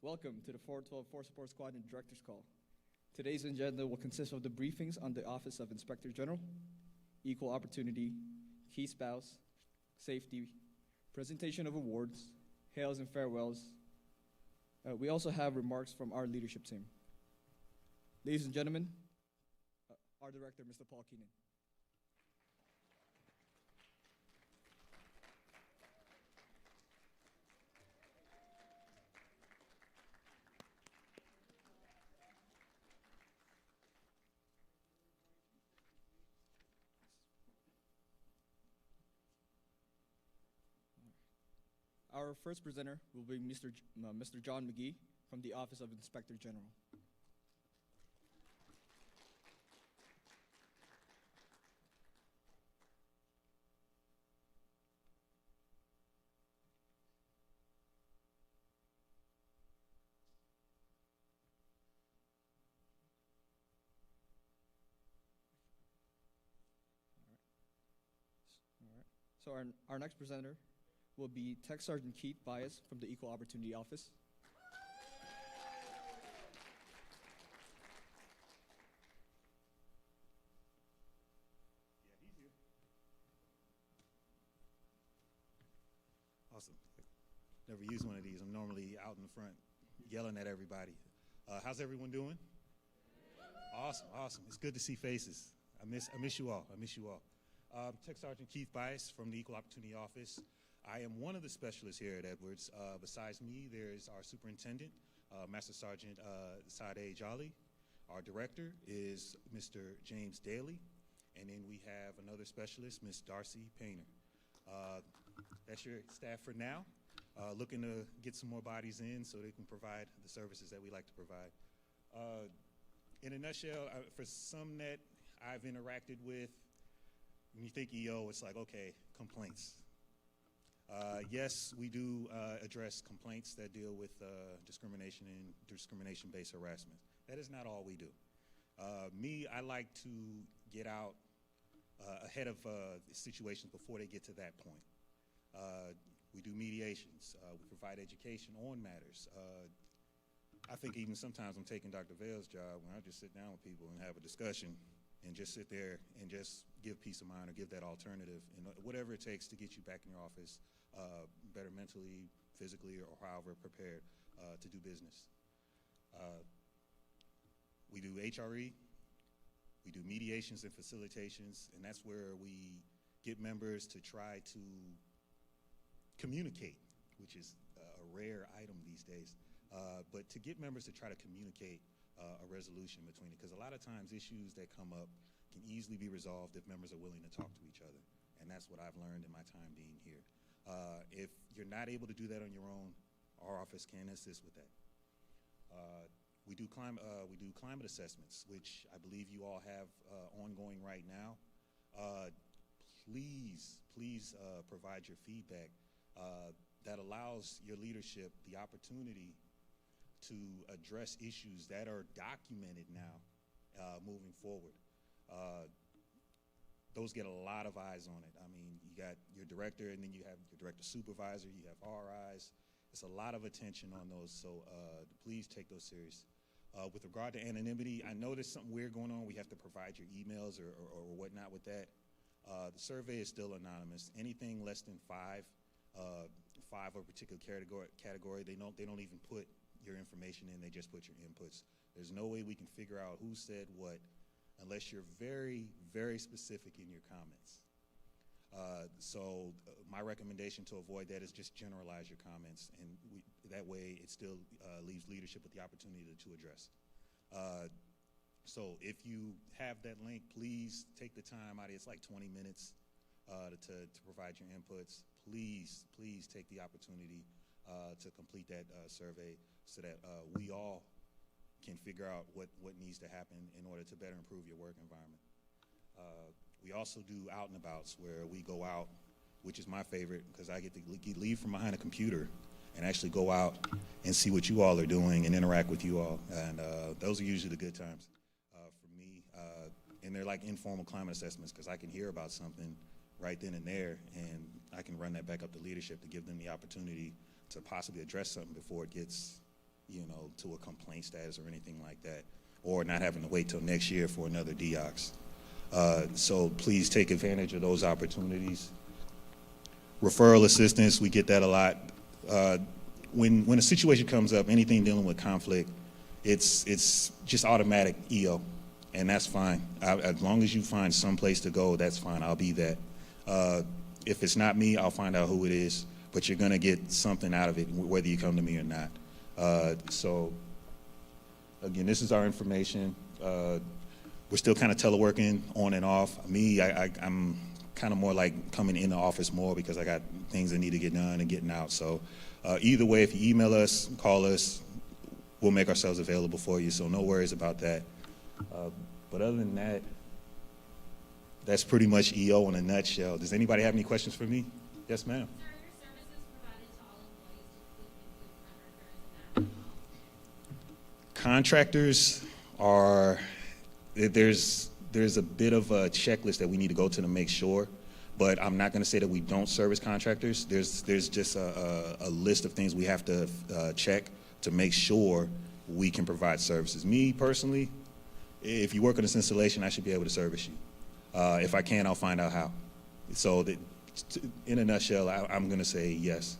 Welcome to the 412 Force Support Squadron Director's Call. Today's agenda will consist of the briefings on the Office of Inspector General, equal opportunity, key spouse, safety, presentation of awards, hails and farewells. We also have remarks from our leadership team. Ladies and gentlemen, our director, Mr. Paul Keenan. Our first presenter will be Mr. John McGee from the Office of Inspector General. All right. So our next presenter will be Tech Sergeant Keith Bias from the Equal Opportunity Office. Yeah, he's here. Awesome. Never used one of these. I'm normally out in the front yelling at everybody. How's everyone doing? Awesome, awesome. It's good to see faces. I miss you all. I miss you all. Tech Sergeant Keith Bias from the Equal Opportunity Office. I am one of the specialists here at Edwards. Besides me, there's our superintendent, Master Sergeant Sadeh Jolly. Our director is Mr. James Daly. And then we have another specialist, Ms. Darcy Painter. That's your staff for now. Looking to get some more bodies in so they can provide the services that we like to provide. In a nutshell, for some that I've interacted with, when you think EO, it's like, okay, complaints. Yes, we do address complaints that deal with discrimination and discrimination-based harassment. That is not all we do. I like to get out ahead of situations before they get to that point. We do mediations. We provide education on matters. I think even sometimes I'm taking Dr. Vale's job when I just sit down with people and have a discussion and just sit there and just give peace of mind or give that alternative, and whatever it takes to get you back in your office better mentally, physically, or however prepared to do business. We do HRE, we do mediations and facilitations, and that's where we get members to try to communicate, which is a rare item these days, but to get members to try to communicate a resolution between it, because a lot of times issues that come up can easily be resolved if members are willing to talk to each other, and that's what I've learned in my time being here. If you're not able to do that on your own, our office can assist with that. We do climate assessments, which I believe you all have ongoing right now. Please provide your feedback. That allows your leadership the opportunity to address issues that are documented now moving forward. Those get a lot of eyes on it. I mean, you got your director, and then you have your director supervisor, you have our eyes. It's a lot of attention on those, so please take those serious. With regard to anonymity, I know there's something weird going on. We have to provide your emails or whatnot with that. The survey is still anonymous. Anything less than five of a particular category, they don't even put your information in, they just put your inputs. There's no way we can figure out who said what unless you're very, very specific in your comments. So my recommendation to avoid that is just generalize your comments, and that way it still leaves leadership with the opportunity to address. So if you have that link, please take the time out. It's like 20 minutes to provide your inputs. Please take the opportunity to complete that survey so that we all can figure out what needs to happen in order to better improve your work environment. We also do out and abouts where we go out, which is my favorite because I get to leave from behind a computer and actually go out and see what you all are doing and interact with you all. And those are usually the good times for me. And they're like informal climate assessments because I can hear about something right then and there, and I can run that back up to leadership to give them the opportunity to possibly address something before it gets to a complaint status or anything like that, or not having to wait till next year for another DOX. So please take advantage of those opportunities. Referral assistance, we get that a lot. When a situation comes up, anything dealing with conflict, it's just automatic EO, and that's fine. As long as you find some place to go, that's fine. I'll be that. If it's not me, I'll find out who it is, but you're going to get something out of it, whether you come to me or not. So, again, this is our information. We're still kind of teleworking on and off. Me, I'm kind of more like coming in the office more because I got things that need to get done and getting out. So either way, if you email us, call us, we'll make ourselves available for you. So no worries about that. But other than that, that's pretty much EO in a nutshell. Does anybody have any questions for me? Yes, ma'am. Sir, are your services provided to all employees, Contractors are, there's a bit of a checklist that we need to go to make sure, but I'm not going to say that we don't service contractors. There's just a list of things we have to check to make sure we can provide services. Me personally, if you work on this installation, I should be able to service you. If I can, I'll find out how. So in a nutshell, I'm going to say yes.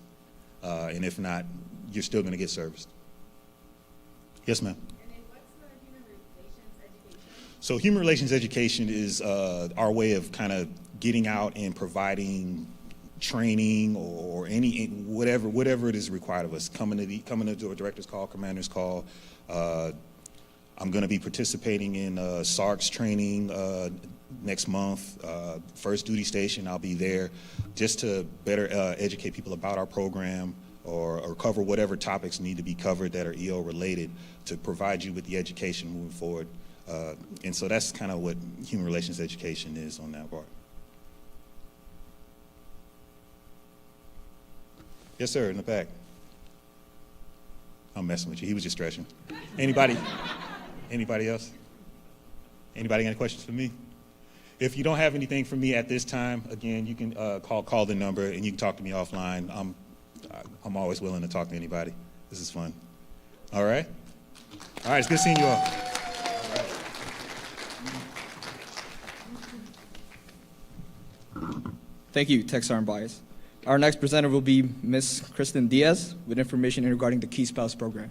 And if not, you're still going to get serviced. Yes, ma'am. And then what's the human relations education? So human relations education is our way of kind of getting out and providing training or any whatever it is required of us. Coming to a director's call, commander's call. I'm going to be participating in SARC's training next month. First duty station, I'll be there just to better educate people about our program or cover whatever topics need to be covered that are EO related to provide you with the education moving forward. And so that's kind of what human relations education is on that part. Yes, sir, in the back. I'm messing with you. He was just stretching. Anybody else? Anybody got any questions for me? If you don't have anything for me at this time, again, you can call the number and you can talk to me offline. I'm always willing to talk to anybody. This is fun. All right? All right, it's good seeing you all. Thank you, Tech Sergeant Bias. Our next presenter will be Ms. Kristen Diaz with information regarding the Key Spouse program.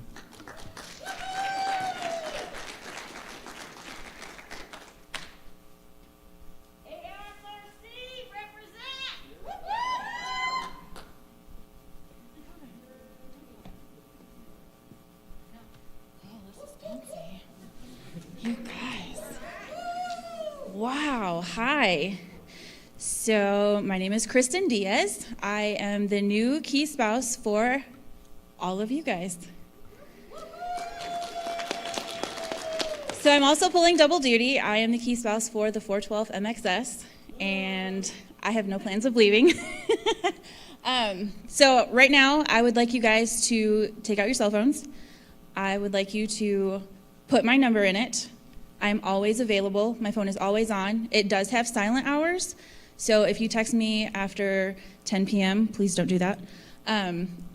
You guys. Wow, hi. So my name is Kristen Diaz. I am the new key spouse for all of you guys. So I'm also pulling double duty. I am the key spouse for the 412 MXS, and I have no plans of leaving. So right now, I would like you guys to take out your cell phones. I would like you to put my number in it. I'm always available. My phone is always on. It does have silent hours, so if you text me after 10 p.m., please don't do that.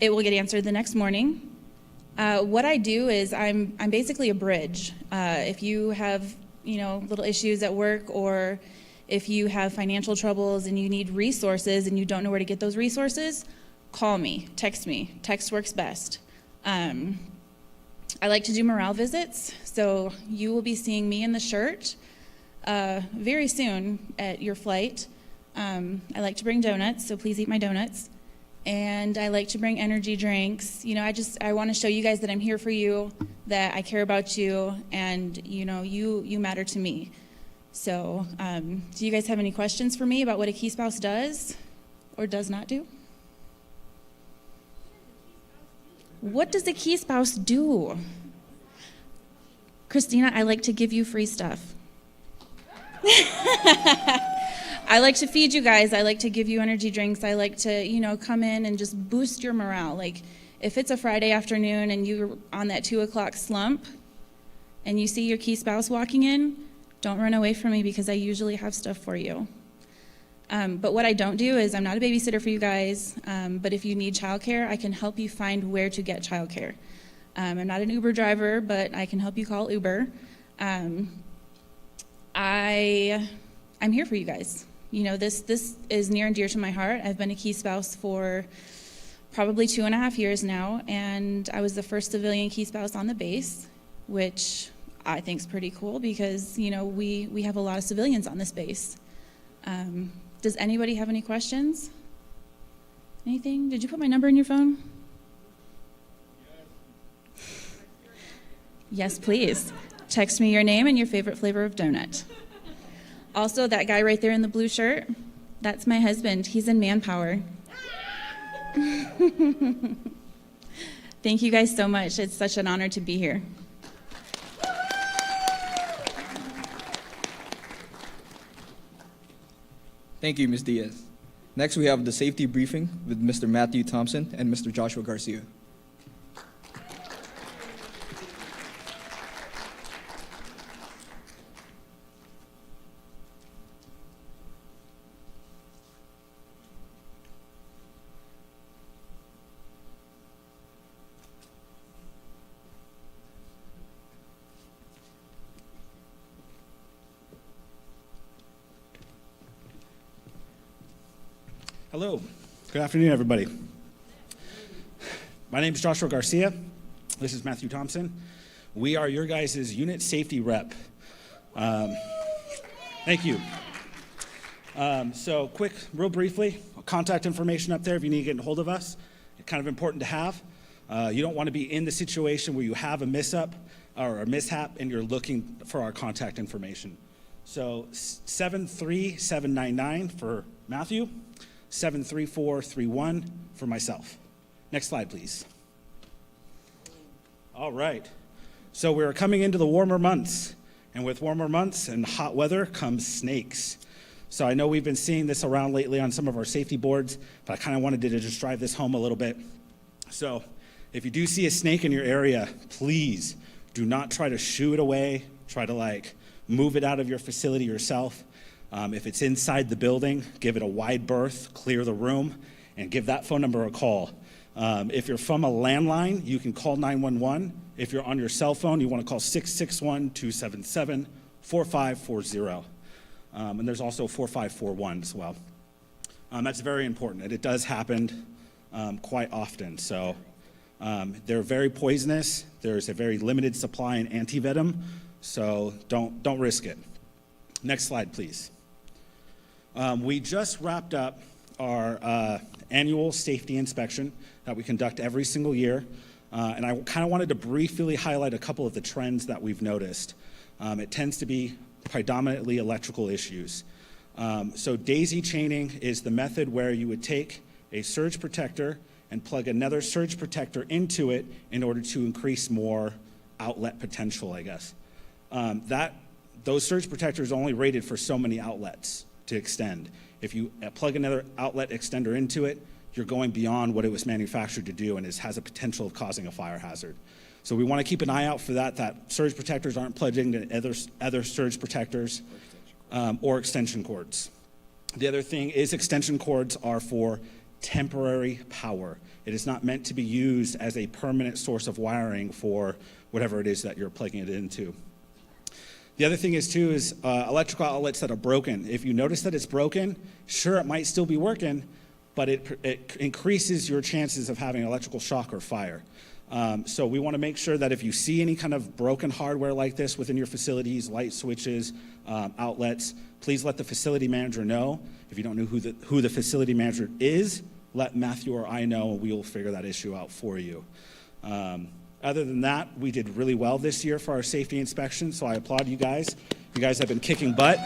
It will get answered the next morning. What I do is I'm basically a bridge. If you have little issues at work, or if you have financial troubles and you need resources and you don't know where to get those resources, call me, text me. Text works best. I like to do morale visits, so you will be seeing me in the shirt very soon at your flight. I like to bring donuts, so please eat my donuts. And I like to bring energy drinks. I want to show you guys that I'm here for you, that I care about you, and you matter to me. So do you guys have any questions for me about what a key spouse does or does not do? What does a key spouse do? Christina, I like to give you free stuff. I like to feed you guys. I like to give you energy drinks. I like to, come in and just boost your morale. Like, if it's a Friday afternoon and you're on that 2 o'clock slump and you see your key spouse walking in, don't run away from me because I usually have stuff for you. But what I don't do is I'm not a babysitter for you guys, but if you need childcare, I can help you find where to get childcare. I'm not an Uber driver, but I can help you call Uber. I'm here for you guys. You know, this is near and dear to my heart. I've been a key spouse for probably 2.5 years now, and I was the first civilian key spouse on the base, which I think is pretty cool because, you know, we have a lot of civilians on this base. Does anybody have any questions? Anything? Did you put my number in your phone? Yes, please. Text me your name and your favorite flavor of donut. Also, that guy right there in the blue shirt, that's my husband. He's in Manpower. Thank you guys so much. It's such an honor to be here. Thank you, Ms. Diaz. Next, we have the safety briefing with Mr. Matthew Thompson and Mr. Joshua Garcia. Hello. Good afternoon, everybody. My name is Joshua Garcia. This is Matthew Thompson. We are your guys' unit safety rep. Thank you. So quick, real briefly, contact information up there if you need to get a hold of us. It's kind of important to have. You don't want to be in the situation where you have a mishap or a mishap and you're looking for our contact information. So 73799 for Matthew. 73431 for myself. Next slide, please. All right. So we're coming into the warmer months, and with warmer months and hot weather comes snakes. So I know we've been seeing this around lately on some of our safety boards, but I kind of wanted to just drive this home a little bit. So if you do see a snake in your area, please do not try to shoo it away. Try to move it out of your facility yourself. If it's inside the building, give it a wide berth, clear the room, and give that phone number a call. If you're from a landline, you can call 911. If you're on your cell phone, you want to call 661-277-4540. And there's also 4541 as well. That's very important, and it does happen quite often. So they're very poisonous. There's a very limited supply in antivenom, so don't risk it. Next slide, please. We just wrapped up our annual safety inspection that we conduct every single year, and I kind of wanted to briefly highlight a couple of the trends that we've noticed. It tends to be predominantly electrical issues. So daisy chaining is the method where you would take a surge protector and plug another surge protector into it in order to increase more outlet potential, I guess. Those surge protectors are only rated for so many outlets to extend. If you plug another outlet extender into it, you're going beyond what it was manufactured to do, and it has a potential of causing a fire hazard. So we want to keep an eye out for that surge protectors aren't plugged into other surge protectors or extension cords. The other thing is extension cords are for temporary power. It is not meant to be used as a permanent source of wiring for whatever it is that you're plugging it into. The other thing is electrical outlets that are broken. If you notice that it's broken, sure, it might still be working, but it increases your chances of having electrical shock or fire. So we want to make sure that if you see any kind of broken hardware like this within your facilities, light switches, outlets, please let the facility manager know. If you don't know who the facility manager is, let Matthew or I know, and we will figure that issue out for you. Other than that, we did really well this year for our safety inspection, so I applaud you guys. You guys have been kicking butt.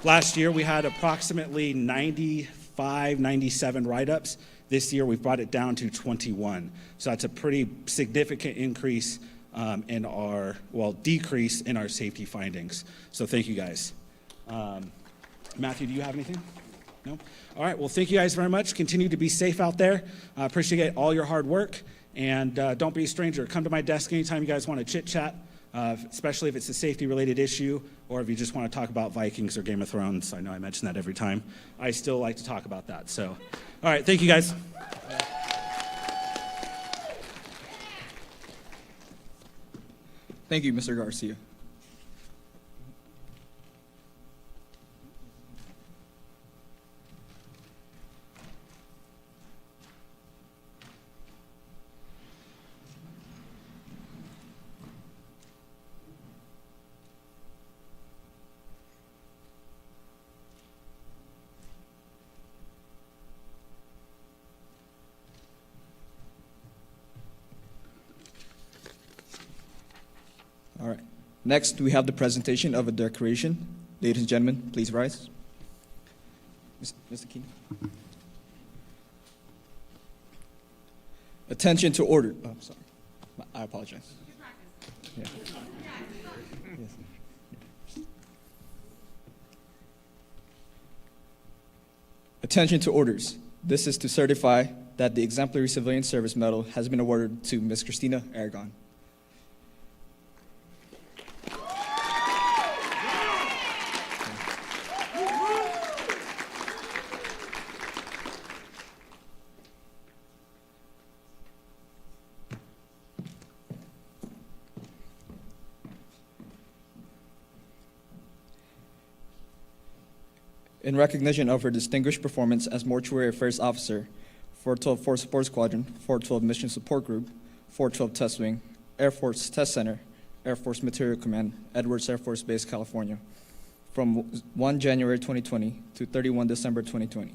Last year, we had approximately 95, 97 write-ups. This year, we've brought it down to 21. So that's a pretty significant increase decrease in our safety findings. So thank you, guys. Matthew, do you have anything? No? All right, well, thank you guys very much. Continue to be safe out there. Appreciate all your hard work. And don't be a stranger. Come to my desk anytime you guys want to chit-chat, especially if it's a safety-related issue or if you just want to talk about Vikings or Game of Thrones. I know I mention that every time. I still like to talk about that. So, all right, thank you, guys. Thank you, Mr. Garcia. All right. Next, we have the presentation of a declaration. Ladies and gentlemen, please rise. Mr. King. Attention to order. Oh, sorry. I apologize. Yeah. Yes. Attention to orders. This is to certify that the Exemplary Civilian Service Medal has been awarded to Ms. Christina Aragon. In recognition of her distinguished performance as Mortuary Affairs Officer, 412 Force Support Squadron, 412 Mission Support Group, 412 Test Wing, Air Force Test Center, Air Force Material Command, Edwards Air Force Base, California, from 1 January 2020 to 31 December 2020.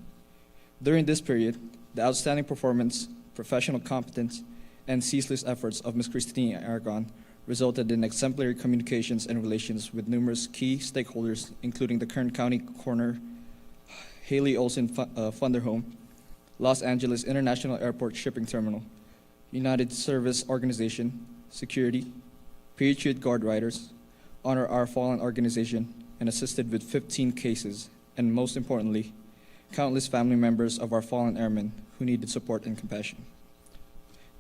During this period, the outstanding performance, professional competence, and ceaseless efforts of Ms. Christina Aragon resulted in exemplary communications and relations with numerous key stakeholders, including the Kern County Coroner, Haley Olson Funder Home, Los Angeles International Airport Shipping Terminal, United Service Organization, Security, Patriot Guard Riders, Honor Our Fallen Organization, and assisted with 15 cases, and most importantly, countless family members of our fallen airmen who needed support and compassion.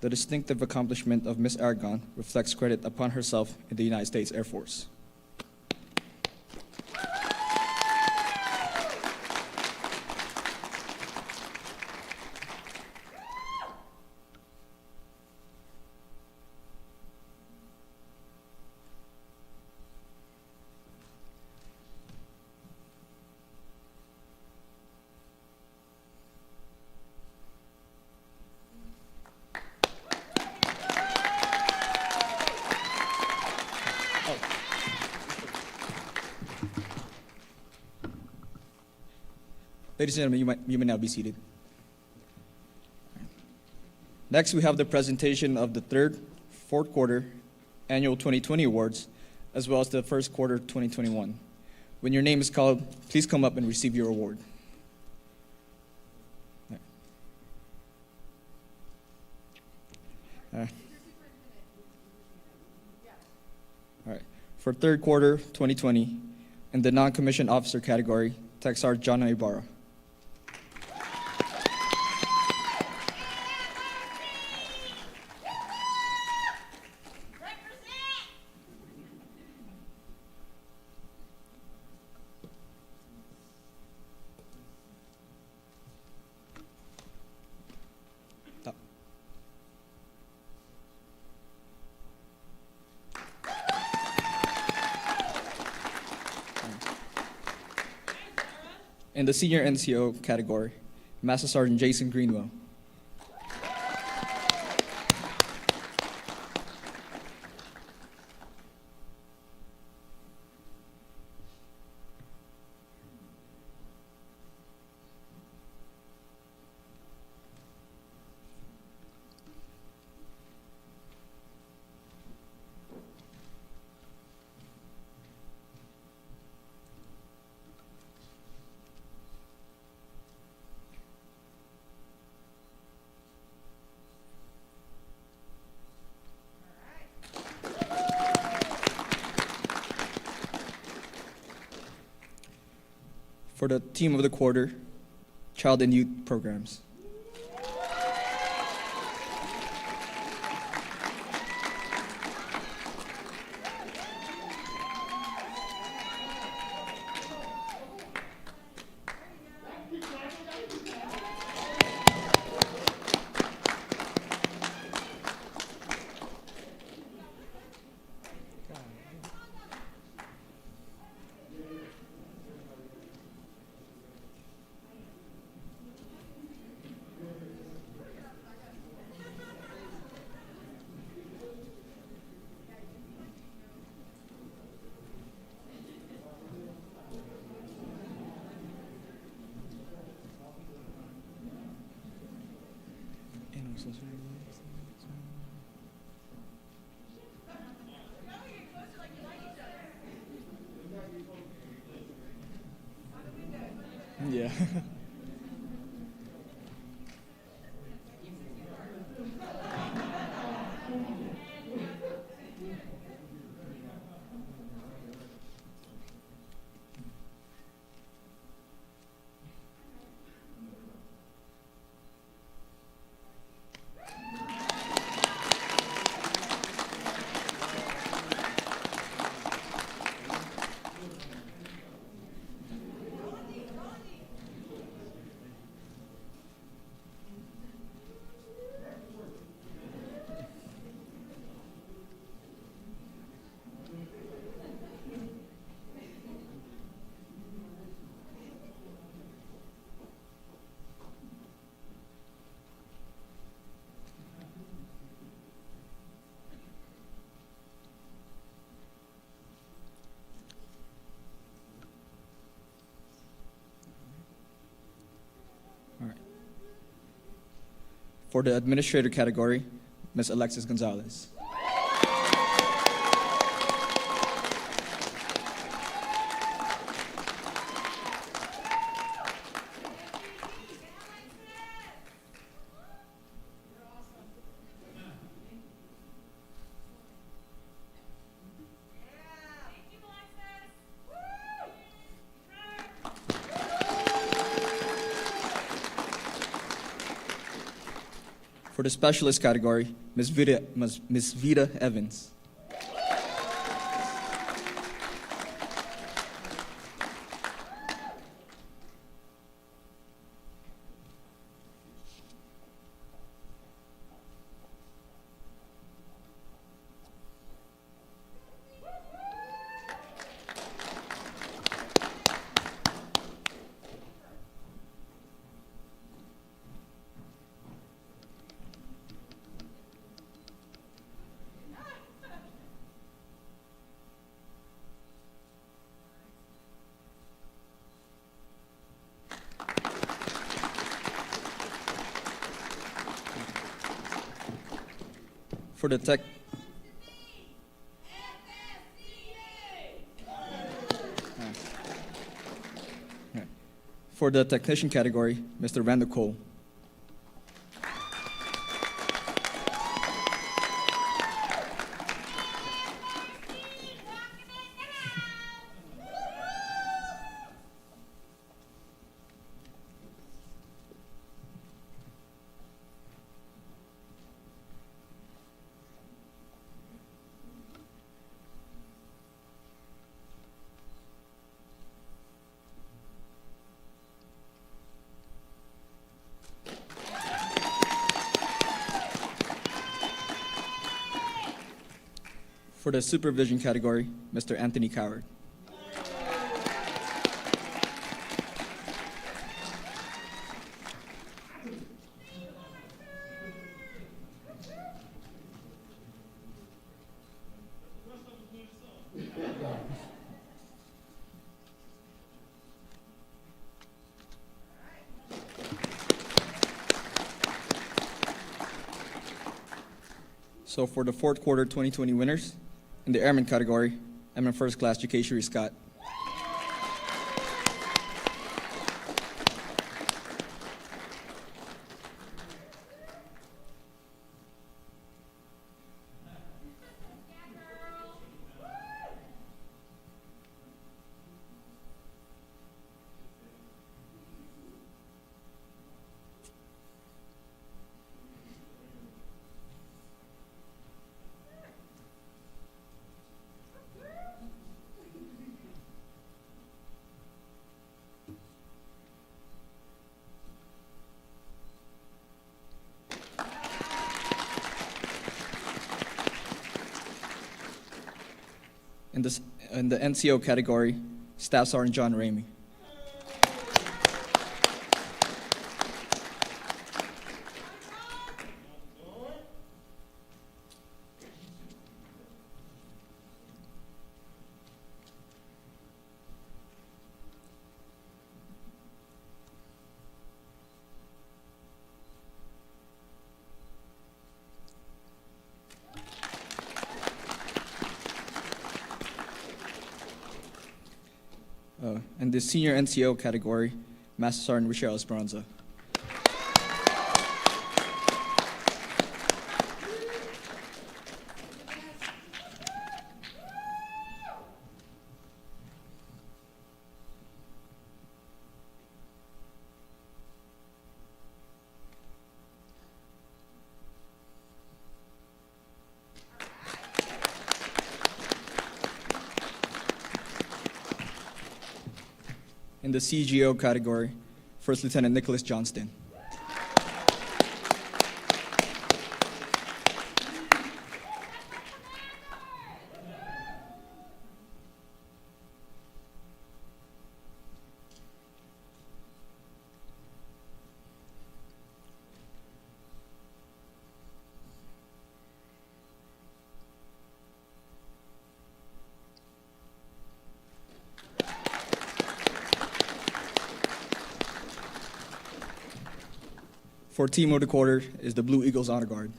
The distinctive accomplishment of Ms. Aragon reflects credit upon herself in the United States Air Force. Ladies and gentlemen, you may now be seated. Next, we have the presentation of the third, fourth quarter, annual 2020 awards, as well as the first quarter 2021. When your name is called, please come up and receive your award. All right. For third quarter 2020, in the non-commissioned officer category, Tech Sergeant John Ibarra. In the senior NCO category, Master Sergeant Jason Greenwell. For the team of the quarter, Child and Youth Programs. All right. For the administrator category, Ms. Alexis Gonzalez. For the specialist category, Ms. Vita Evans. For the tech. For the technician category, Mr. Randall Cole. For the supervision category, Mr. Anthony Coward. So for the fourth quarter 2020 winners, in the airman category, I'm in first class, Ja'Keshari Scott. In the NCO category, Staff Sergeant John Ramey. In the senior NCO category, Master Sergeant Rochelle Esperanza. In the CGO category, First Lieutenant Nicholas Johnston. For Team of the Quarter is the Blue Eagles Honor Guard.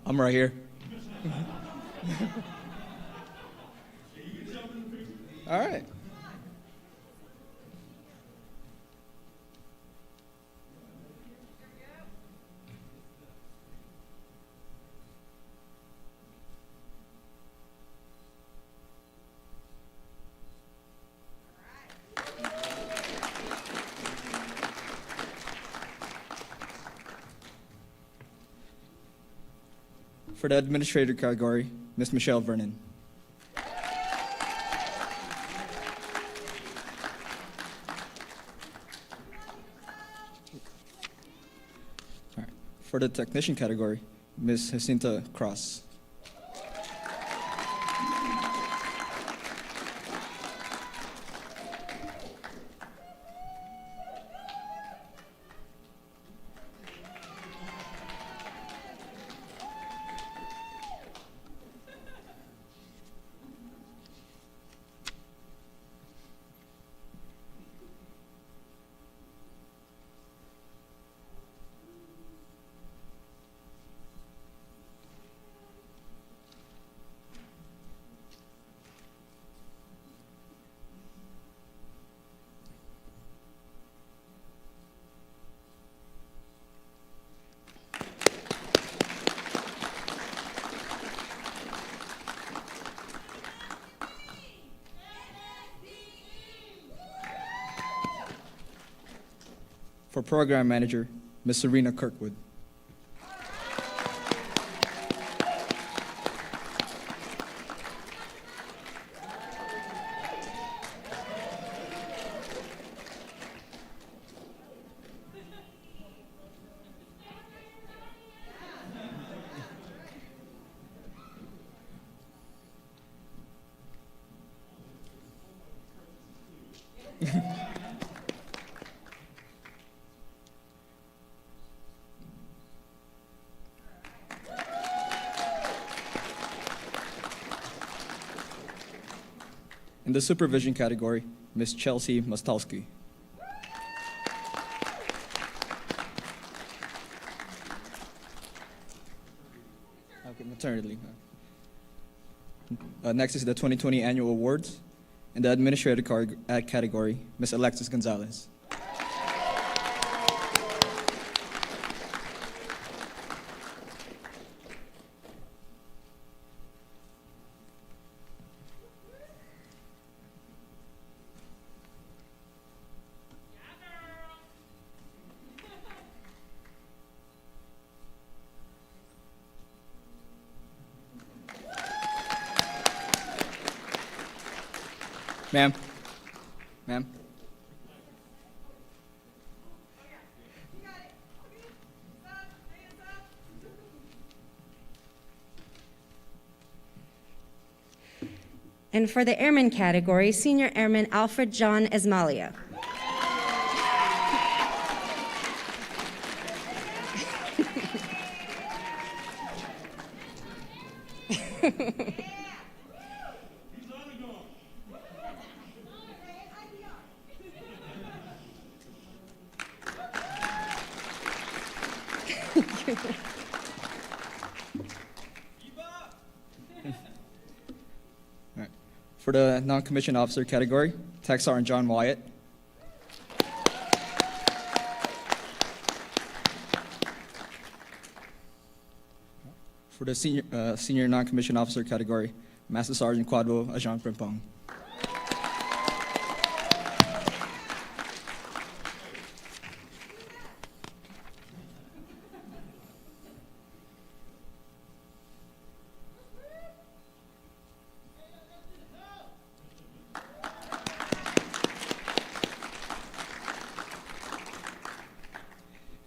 I'm right here. All right. For the administrator category, Ms. Michelle Vernon. All right. For the technician category, Ms. Jacinta Cross. For program manager, Ms. Serena Kirkwood. In the supervision category, Ms. Chelsea Mostalski. Okay, maternity leave. Next is the 2020 annual awards. In the administrative category, Ms. Alexis Gonzalez. Ma'am. Ma'am. And for the airman category, Senior Airman Alfred John Esmalia. For the non-commissioned officer category, Tech Sergeant John Wyatt. For the senior non-commissioned officer category, Master Sergeant Quadro Ajahn Primpong.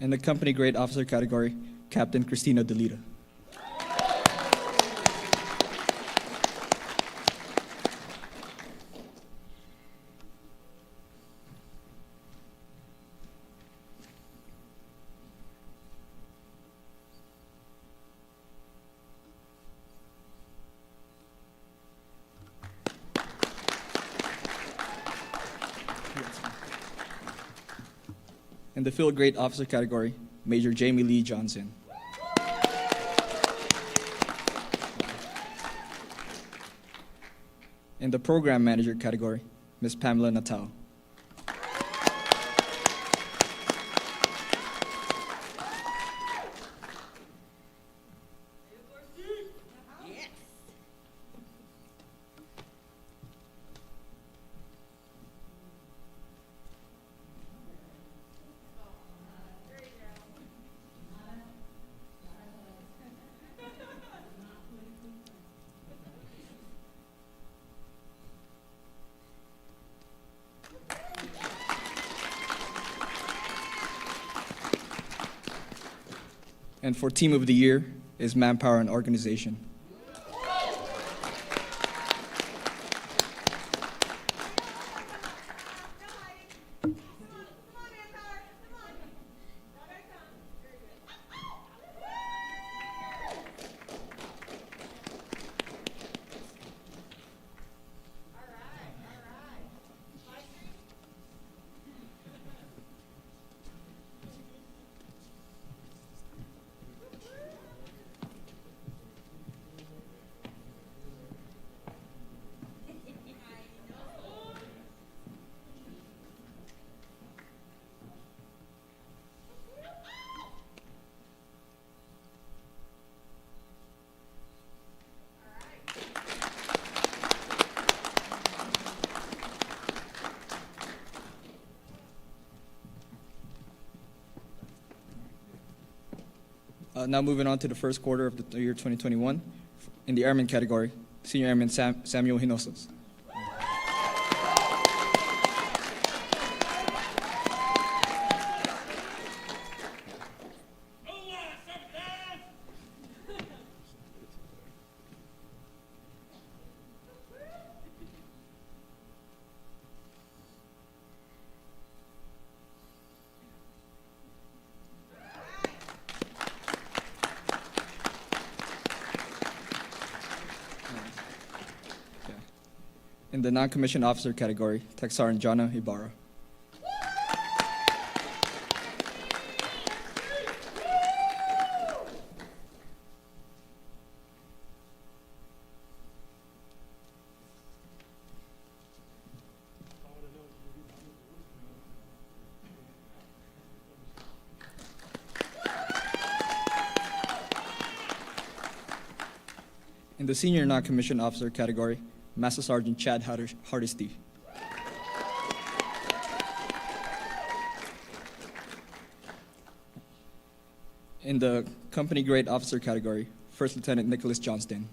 In the company grade officer category, Captain Christina Delita. In the field grade officer category, Major Jamie Lee Johnson. In the program manager category, Ms. Pamela Natal. And for Team of the Year is Manpower and Organization. Now moving on to the first quarter of the year 2021. In the Airman category, Senior Airman Samuel Hinosos. In the non-commissioned officer category, Tech Sergeant Jana Ibarra. In the senior non-commissioned officer category, Master Sergeant Chad Hardesty. In the company grade officer category, First Lieutenant Nicholas Johnston.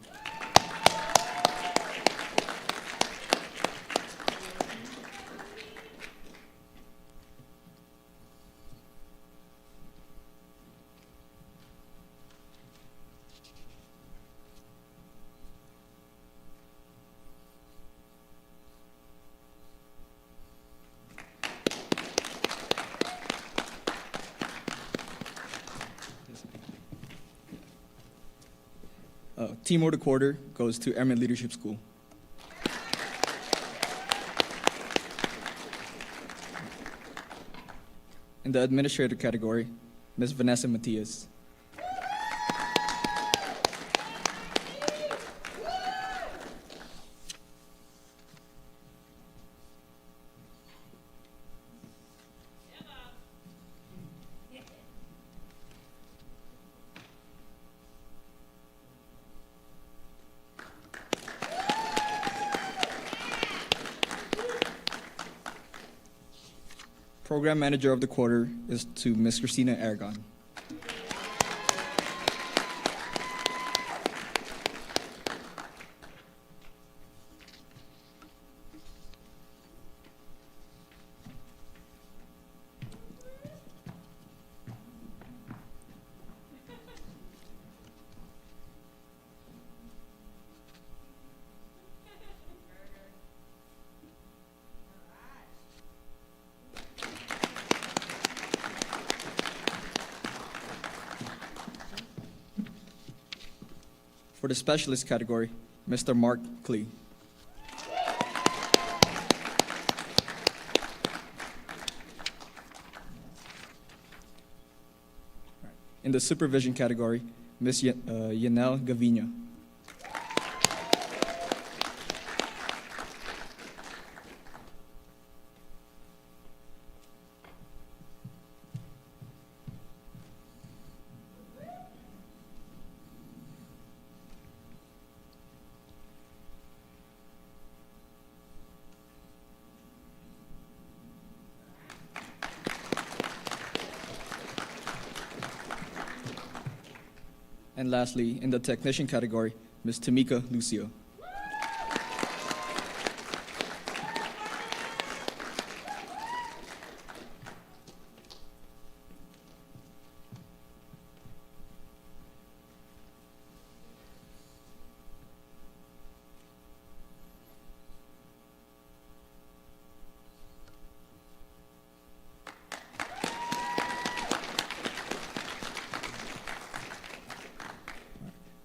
Team Order Quarter goes to Airman Leadership School. In the administrator category, Ms. Vanessa Matias. Program Manager of the Quarter is to Ms. Christina Aragon. For the Specialist category, Mr. Mark Klee. In the Supervision category, Ms. Yanel Gavina. And lastly, in the Technician category, Ms. Tamika Lucio.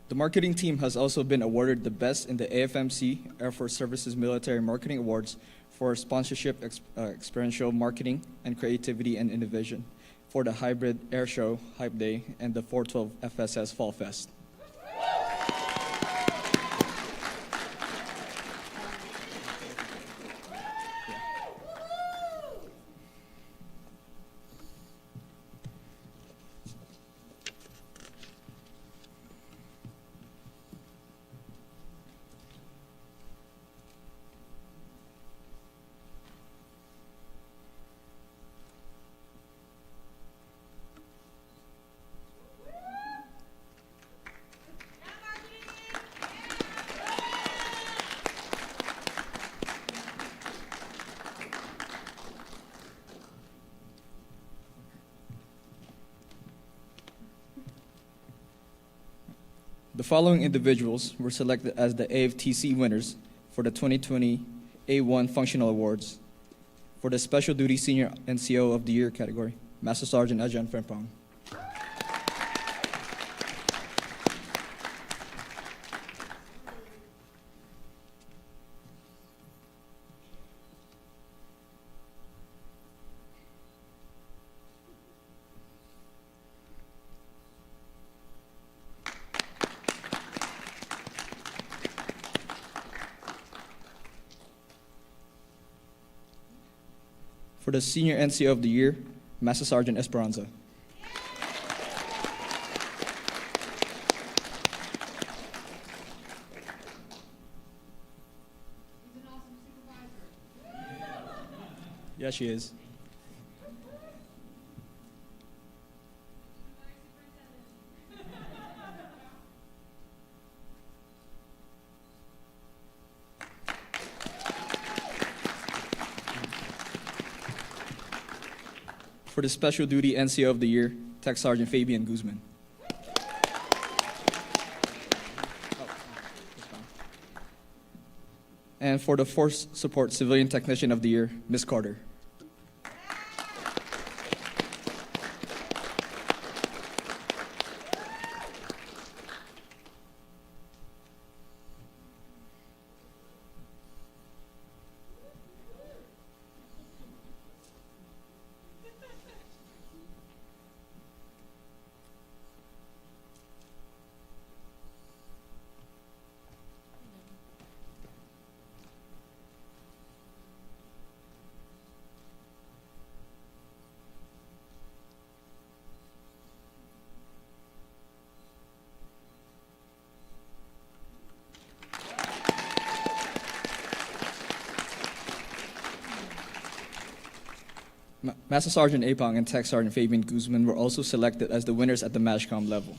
The marketing team has also been awarded the best in the AFMC Air Force Services Military Marketing Awards for sponsorship, experiential marketing, and creativity and innovation for the Hybrid Air Show, Hype Day, and the 412 FSS Fall Fest. The following individuals were selected as the AFTC winners for the 2020 A1 Functional Awards. For the Special Duty Senior NCO of the Year category, Master Sergeant Ajan Frempong. For the Senior NCO of the Year, Master Sergeant Esperanza. He's an awesome supervisor. Yeah, she is. For the Special Duty NCO of the Year, Tech Sergeant Fabian Guzman. And for the Force Support Civilian Technician of the Year, Ms. Carter. Master Sergeant Apong and Tech Sergeant Fabian Guzman were also selected as the winners at the MASHCOM level.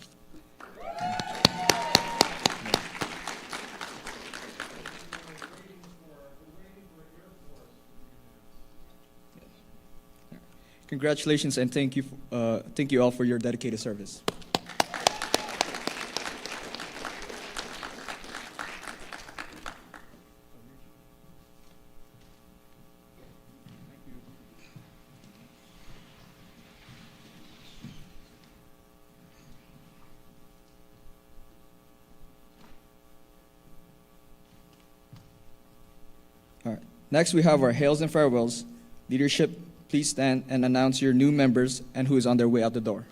Congratulations and thank you all for your dedicated service. All right. Next, we have our hails and farewells. Leadership, please stand and announce your new members and who is on their way out the door.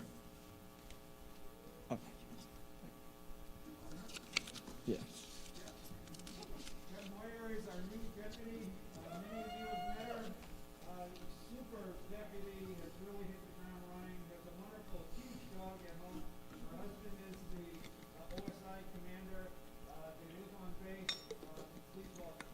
Yeah. Ted Moyer is our new deputy. Many of you have met her. Super deputy, has really hit the ground running. Has a wonderful, huge dog at home. Her husband is the OSI commander. They live on base. Please welcome.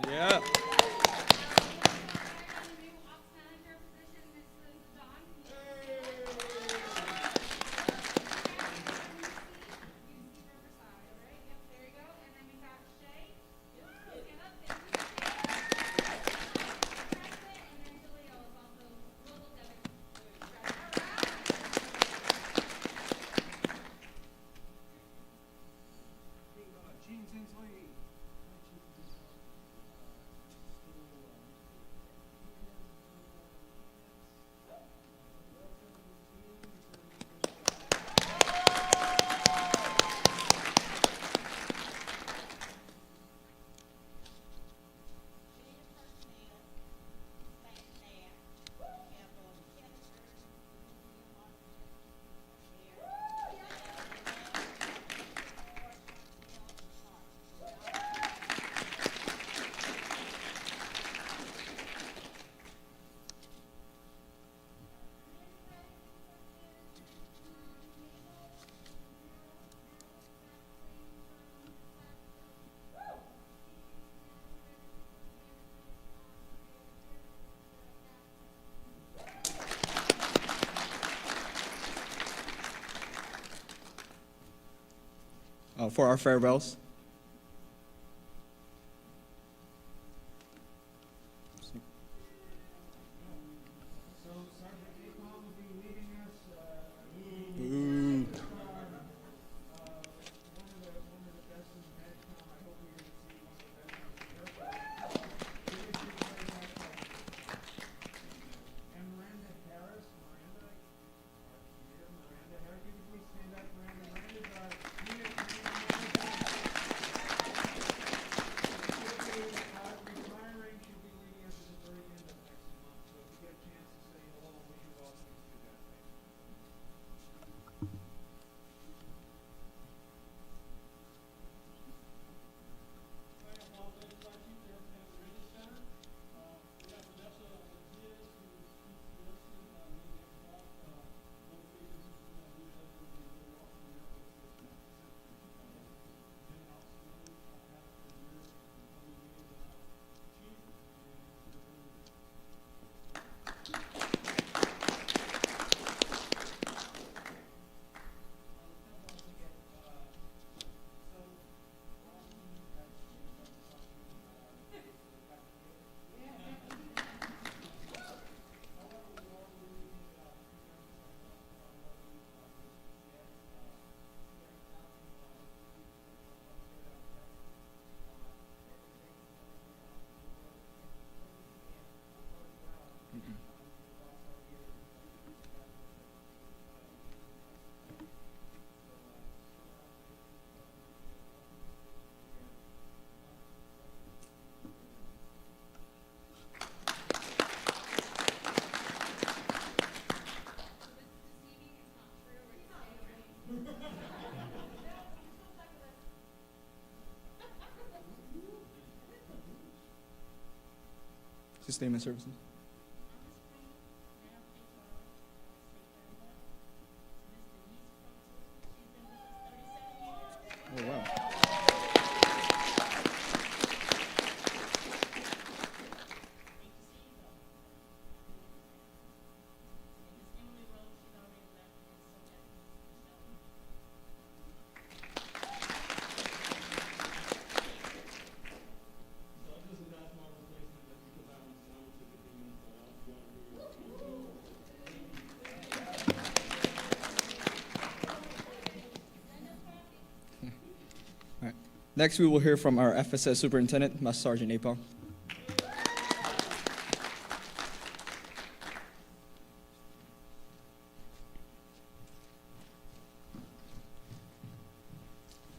Yeah. for our farewells. So Sergeant Apon will be leading us. Boo. One of the best in MedCom. I hope we get to see one of the best in the airport. And Miranda Harris. Miranda Harris. Can you please stand up, Miranda? Miranda's our unit manager. Retiring. She'll be leading us at the very end of next month. So if you get a chance to say hello, wish you well, please do that. Sustainment services. Oh, wow. Next, we will hear from our FSS Superintendent, Master Sergeant Apong.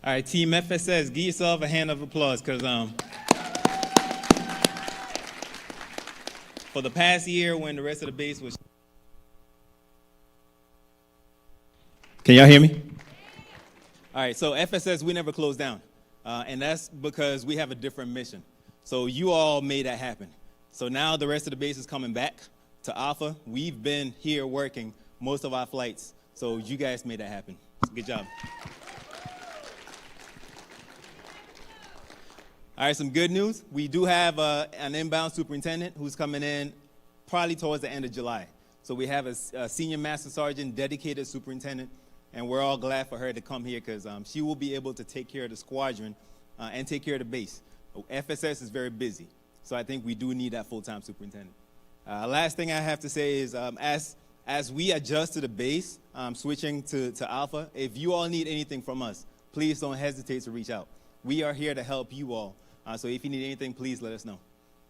All right, Team FSS, give yourself a hand of applause, because for the past year when the rest of the base was... Can y'all hear me? All right, so FSS, we never closed down. And that's because we have a different mission. So you all made that happen. So now the rest of the base is coming back to Alpha. We've been here working most of our flights. So you guys made that happen. Good job. All right, some good news. We do have an inbound superintendent who's coming in probably towards the end of July. So we have a senior master sergeant, dedicated superintendent, and we're all glad for her to come here because she will be able to take care of the squadron and take care of the base. FSS is very busy, so I think we do need that full-time superintendent. Last thing I have to say is as we adjust to the base, switching to Alpha, if you all need anything from us, please don't hesitate to reach out. We are here to help you all, so if you need anything, please let us know.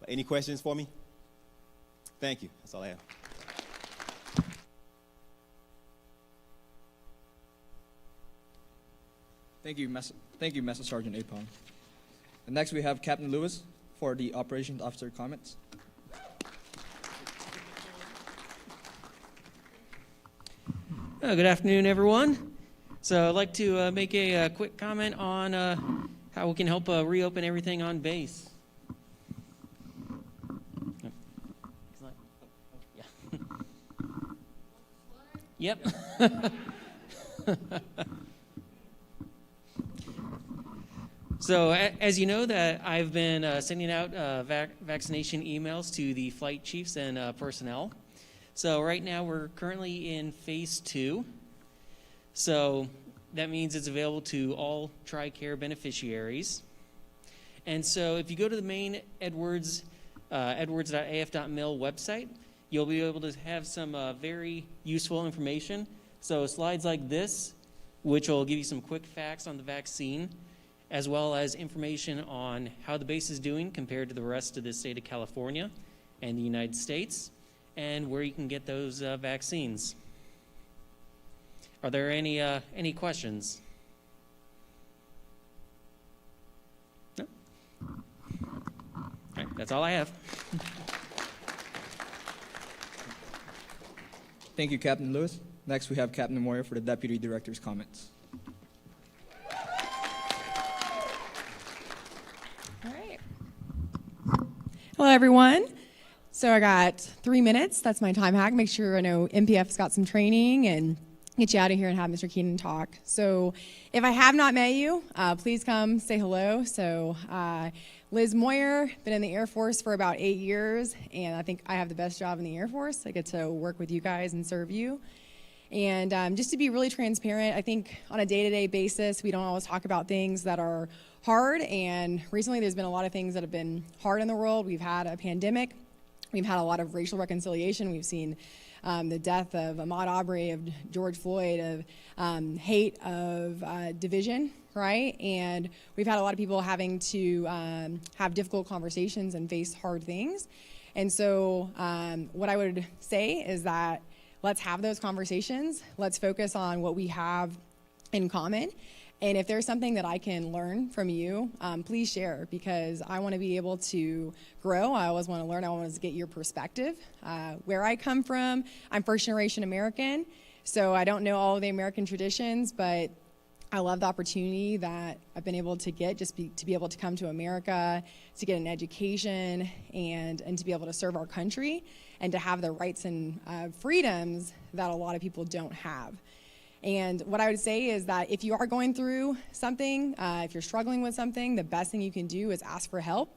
Any questions for me? Thank you. That's all I have. Thank you, Master Sergeant Apong. And next, we have Captain Lewis for the Operations Officer comments. Good afternoon, everyone. So I'd like to make a quick comment on how we can help reopen everything on base. Yep. So as you know, that I've been sending out vaccination emails to the flight chiefs and personnel. So right now we're currently in phase 2. So that means it's available to all TRICARE beneficiaries. And so if you go to the main edwards.af.mil website, you'll be able to have some very useful information. So slides like this, which will give you some quick facts on the vaccine, as well as information on how the base is doing compared to the rest of the state of California and the United States, and where you can get those vaccines. Are there any questions? No? All right, that's all I have. Thank you, Captain Lewis. Next, we have Captain Moyer for the Deputy Director's comments. All right. Hello, everyone. So I got 3 minutes. That's my time hack. Make sure I know MPF's got some training and get you out of here and have Mr. Keenan talk. So if I have not met you, please come say hello. So Liz Moyer, been in the Air Force for about 8 years, and I think I have the best job in the Air Force. I get to work with you guys and serve you. And just to be really transparent, I think on a day-to-day basis, we don't always talk about things that are hard. And recently, there's been a lot of things that have been hard in the world. We've had a pandemic. We've had a lot of racial reconciliation. We've seen the death of Ahmaud Arbery, of George Floyd, of hate, of division, right? And we've had a lot of people having to have difficult conversations and face hard things. And so what I would say is that let's have those conversations. Let's focus on what we have in common. And if there's something that I can learn from you, please share, because I want to be able to grow. I always want to learn. I want to get your perspective. Where I come from, I'm first-generation American, so I don't know all of the American traditions, but I love the opportunity that I've been able to get to be able to come to America, to get an education, and to be able to serve our country, and to have the rights and freedoms that a lot of people don't have. And what I would say is that if you are going through something, if you're struggling with something, the best thing you can do is ask for help.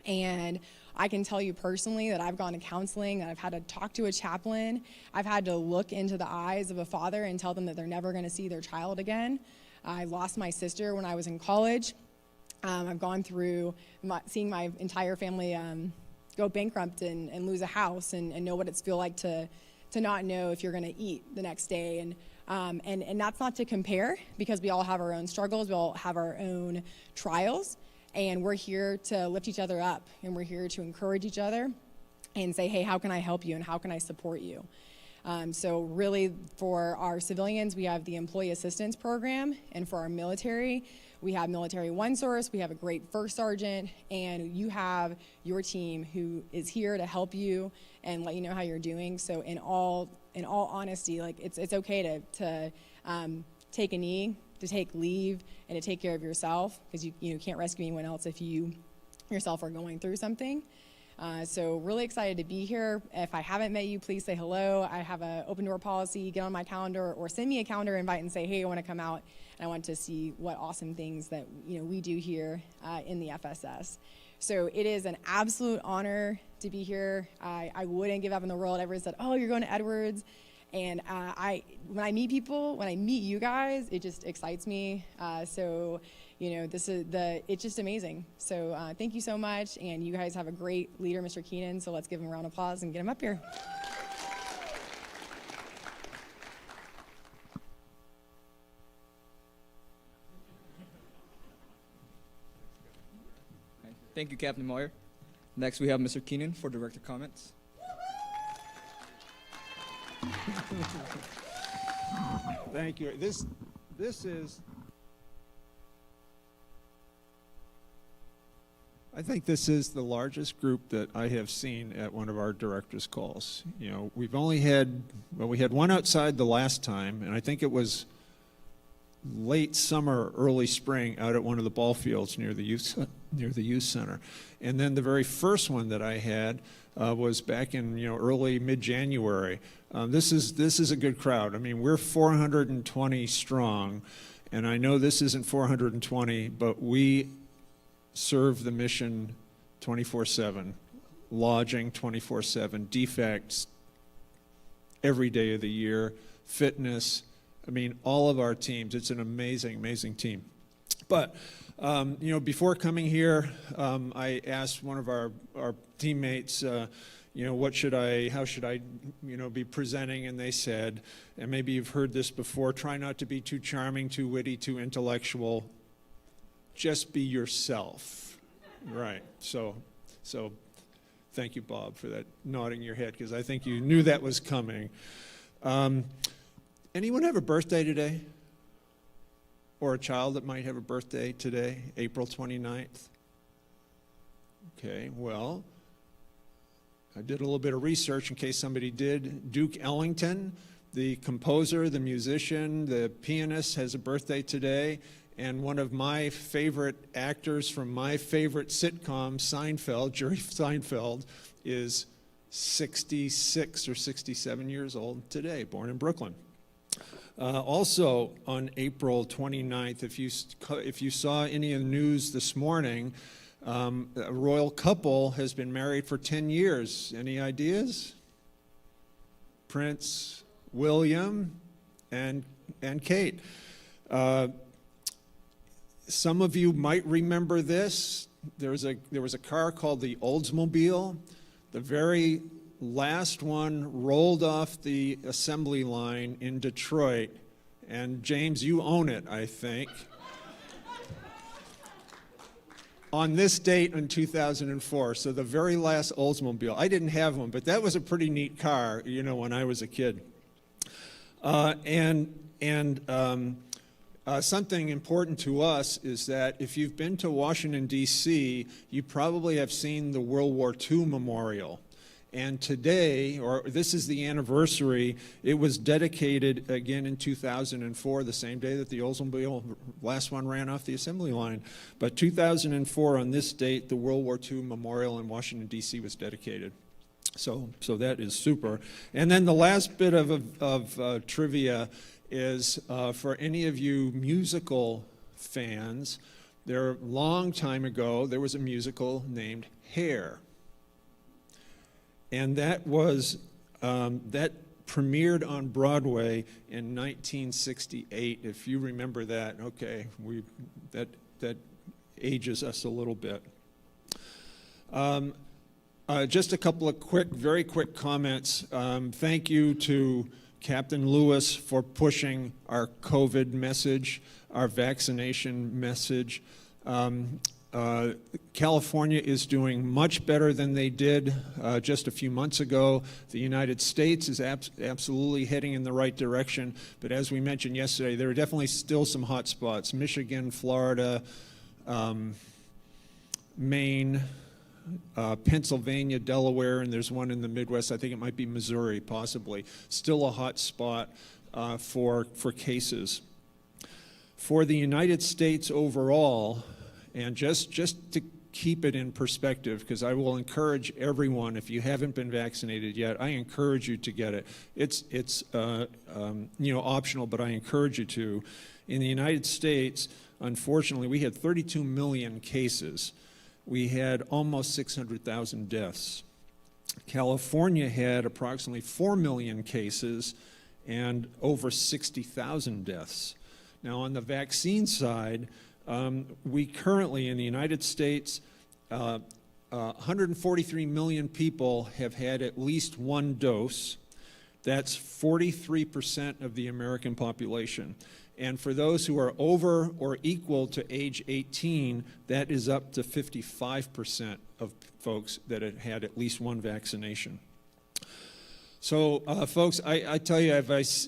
And I can tell you personally that I've gone to counseling, that I've had to talk to a chaplain. I've had to look into the eyes of a father and tell them that they're never going to see their child again. I lost my sister when I was in college. I've gone through seeing my entire family go bankrupt and lose a house and know what it's feel like to not know if you're going to eat the next day. And that's not to compare, because we all have our own struggles, we all have our own trials, and we're here to lift each other up, and we're here to encourage each other and say, hey, how can I help you and how can I support you? So really, for our civilians, we have the Employee Assistance Program, and for our military, we have Military One Source, we have a great first sergeant, and you have your team who is here to help you and let you know how you're doing. So in all honesty, like it's okay to take a knee, to take leave, and to take care of yourself, because you can't rescue anyone else if you yourself are going through something. So really excited to be here. If I haven't met you, please say hello. I have an open door policy. Get on my calendar or send me a calendar invite and say, hey, I want to come out and I want to see what awesome things that we do here in the FSS. So it is an absolute honor to be here. I wouldn't give up in the world. Everyone said, oh, you're going to Edwards. And when I meet people, when I meet you guys, it just excites me. It's just amazing. So thank you so much, and you guys have a great leader, Mr. Keenan, so let's give him a round of applause and get him up here. Thank you, Captain Moyer. Next, we have Mr. Keenan for director comments. Thank you. This is, I think this is the largest group that I have seen at one of our directors' calls. We've only had, we had one outside the last time, and I think it was late summer, early spring, out at one of the ball fields near the youth center. And then the very first one that I had was back in early mid-January. This is a good crowd. I mean, we're 420 strong, and I know this isn't 420, but we serve the mission 24/7, lodging 24/7, defects every day of the year, fitness I mean, all of our teams. It's an amazing, amazing team. But, before coming here, I asked one of our teammates, how should I, be presenting? And they said, and maybe you've heard this before, try not to be too charming, too witty, too intellectual. Just be yourself. Right. So thank you, Bob, for that nodding your head, because I think you knew that was coming. Anyone have a birthday today? Or a child that might have a birthday today, April 29th? Okay, well, I did a little bit of research in case somebody did. Duke Ellington, the composer, the musician, the pianist, has a birthday today. And one of my favorite actors from my favorite sitcom, Seinfeld, Jerry Seinfeld, is 66 or 67 years old today, born in Brooklyn. Also on April 29th, if you saw any of the news this morning, a royal couple has been married for 10 years. Any ideas? Prince William and Kate. Some of you might remember this. There was a car called the Oldsmobile. The very last one rolled off the assembly line in Detroit. And James, you own it, I think. On this date in 2004, so the very last Oldsmobile. I didn't have one, but that was a pretty neat car, when I was a kid. Something important to us is that if you've been to Washington, D.C., you probably have seen the World War II Memorial. And today, or this is the anniversary, it was dedicated again in 2004, the same day that the Oldsmobile last one ran off the assembly line. But 2004, on this date, the World War II Memorial in Washington, D.C. was dedicated. So that is super. And then the last bit of trivia is for any of you musical fans, there a long time ago, there was a musical named Hair. And that was, that premiered on Broadway in 1968. If you remember that, okay, that ages us a little bit. Just a couple of very quick comments. Thank you to Captain Lewis for pushing our COVID message, our vaccination message. California is doing much better than they did just a few months ago. The United States is absolutely heading in the right direction. But as we mentioned yesterday, there are definitely still some hot spots. Michigan, Florida, Maine, Pennsylvania, Delaware, and there's one in the Midwest. I think it might be Missouri, possibly. Still a hot spot for cases. For the United States overall, and just to keep it in perspective, because I will encourage everyone, if you haven't been vaccinated yet, I encourage you to get it. It's optional, but I encourage you to. In the United States, unfortunately, we had 32 million cases. We had almost 600,000 deaths. California had approximately 4 million cases and over 60,000 deaths. Now, on the vaccine side, we currently, in the United States, 143 million people have had at least one dose. That's 43% of the American population. And for those who are over or equal to age 18, that is up to 55% of folks that have had at least one vaccination. So, folks, I tell you, I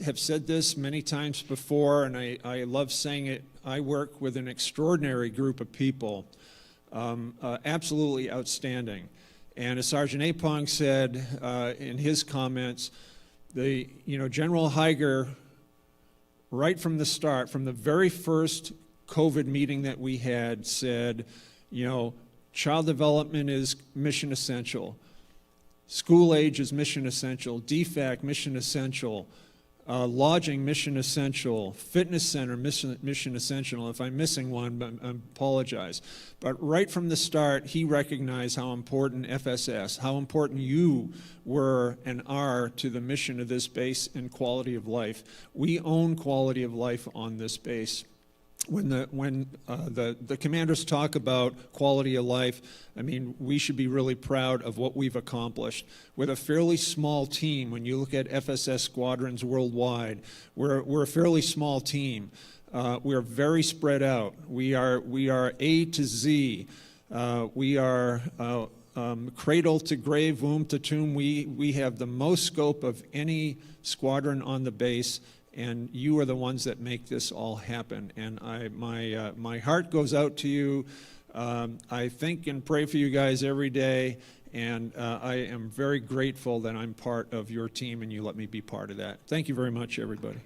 have said this many times before, and I love saying it. I work with an extraordinary group of people, absolutely outstanding. And as Sergeant Apong said in his comments, General Higer, right from the start, from the very first COVID meeting that we had, said, child development is mission essential. School age is mission essential. DFAC, mission essential. lodging, mission essential, fitness center, mission essential. If I'm missing one, I apologize. But right from the start, he recognized how important FSS, how important you were and are to the mission of this base and quality of life. We own quality of life on this base. When the commanders talk about quality of life, I mean, we should be really proud of what we've accomplished. With a fairly small team, when you look at FSS squadrons worldwide, we're a fairly small team. We are very spread out. We are A to Z. We are cradle to grave, womb to tomb. We have the most scope of any squadron on the base. And you are the ones that make this all happen. And my heart goes out to you. I think and pray for you guys every day. And I am very grateful that I'm part of your team and you let me be part of that. Thank you very much, everybody.